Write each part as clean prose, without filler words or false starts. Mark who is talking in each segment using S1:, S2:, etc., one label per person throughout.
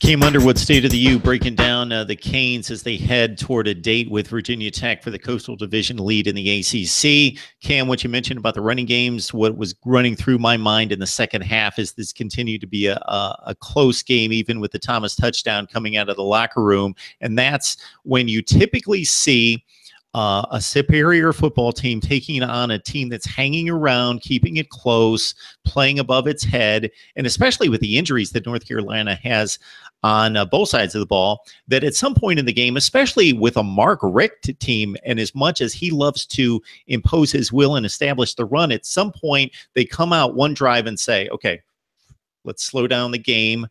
S1: Cam Underwood, State of the U, breaking down the Canes as they head toward a date with Virginia Tech for the Coastal Division lead in the ACC. Cam, what you mentioned about the running games, what was running through my mind in the second half is this continued to be a close game, even with the Thomas touchdown coming out of the locker room. And that's when you typically see a superior football team taking on a team that's hanging around, keeping it close, playing above its head, and especially with the injuries that North Carolina has on both sides of the ball, that at some point in the game, especially with a Mark Richt team, and as much as he loves to impose his will and establish the run, at some point they come out one drive and say, okay, let's slow down the game,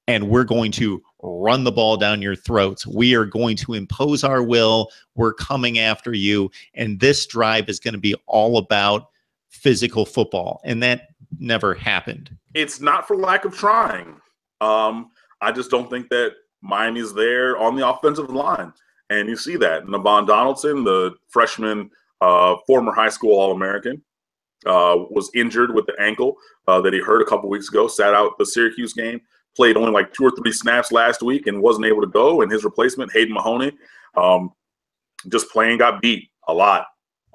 S1: and we're going to run the ball down your throats. We are going to impose our will. We're coming after you. And this drive is going to be all about physical football. And that never happened.
S2: It's not for lack of trying. I just don't think that Miami's there on the offensive line. And you see that. Navon Donaldson, the freshman, former high school All-American, was injured with the ankle that he hurt a couple weeks ago, sat out the Syracuse game. Played only like 2 or 3 snaps last week and wasn't able to go. And his replacement, Hayden Mahoney, just plain got beat a lot.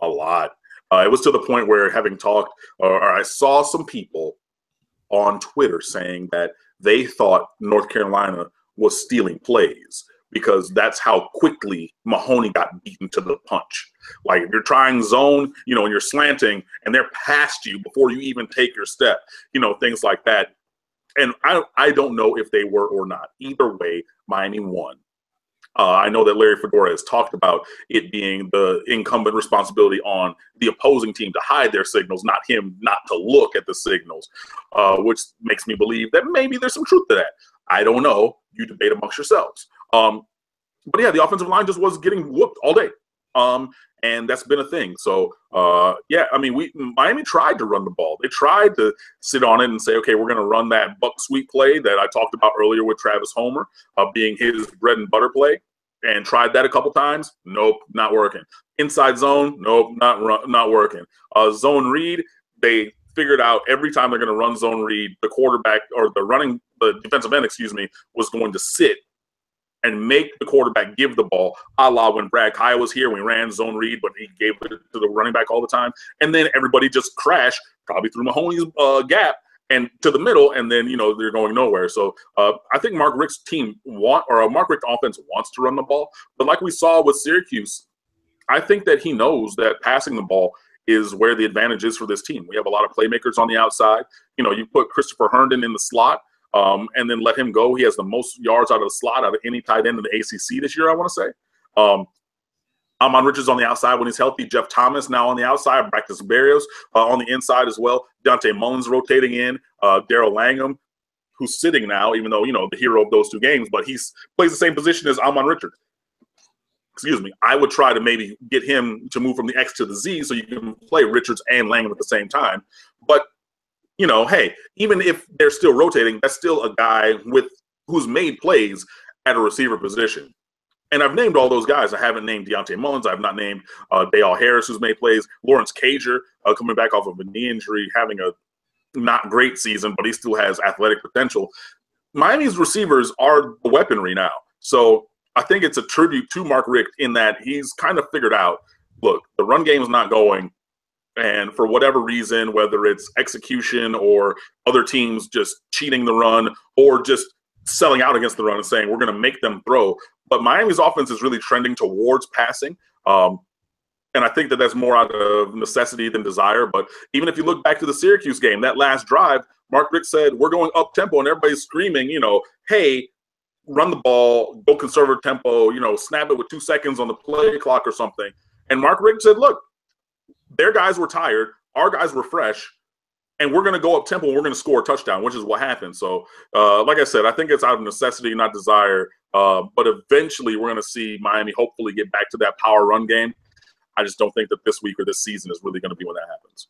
S2: It was to the point where, having talked, or I saw some people on Twitter saying that they thought North Carolina was stealing plays because that's how quickly Mahoney got beaten to the punch. Like, if you're trying zone, and you're slanting and they're past you before you even take your step, things like that. And I don't know if they were or not. Either way, Miami won. I know that Larry Fedora has talked about it being the incumbent responsibility on the opposing team to hide their signals, not him not to look at the signals, which makes me believe that maybe there's some truth to that. I don't know. You debate amongst yourselves. But yeah, the offensive line just was getting whooped all day. And that's been a thing. So, yeah, I mean, Miami tried to run the ball. They tried to sit on it and say, okay, we're going to run that buck sweep play that I talked about earlier with Travis Homer being his bread and butter play, and tried that a couple times. Nope, not working. Inside zone, nope, not working. Zone read, they figured out every time they're going to run zone read, the quarterback or the defensive end, was going to sit and make the quarterback give the ball, a la when Brad Kyle was here. We ran zone read, but he gave it to the running back all the time. And then everybody just crashed, probably through Mahoney's gap and to the middle, and then, they're going nowhere. So I think Mark Richt's team Mark Richt offense wants to run the ball. But like we saw with Syracuse, I think that he knows that passing the ball is where the advantage is for this team. We have a lot of playmakers on the outside. You put Christopher Herndon in the slot, and then let him go. He has the most yards out of the slot out of any tight end in the ACC this year, I want to say. Amon Richards on the outside when he's healthy. Jeff Thomas now on the outside. Practice Barrios on the inside as well. Deontay Mullins rotating in. Daryl Langham, who's sitting now, even though, the hero of those 2 games, but he plays the same position as Amon Richards. Excuse me. I would try to maybe get him to move from the X to the Z so you can play Richards and Langham at the same time. But hey, even if they're still rotating, that's still a guy who's made plays at a receiver position. And I've named all those guys. I haven't named Deontay Mullins. I've not named Dale Harris, who's made plays. Lawrence Cager, coming back off of a knee injury, having a not great season, but he still has athletic potential. Miami's receivers are the weaponry now. So I think it's a tribute to Mark Richt in that he's kind of figured out, look, the run game is not going. And for whatever reason, whether it's execution or other teams just cheating the run or just selling out against the run and saying, we're going to make them throw. But Miami's offense is really trending towards passing. And I think that that's more out of necessity than desire. But even if you look back to the Syracuse game, that last drive, Mark Richt said, we're going up tempo, and everybody's screaming, hey, run the ball, go conservative tempo, snap it with 2 seconds on the play clock or something. And Mark Richt said, look, their guys were tired, our guys were fresh, and we're going to go up tempo and we're going to score a touchdown, which is what happened. So, like I said, I think it's out of necessity, not desire. But eventually we're going to see Miami hopefully get back to that power run game. I just don't think that this week or this season is really going to be when that happens.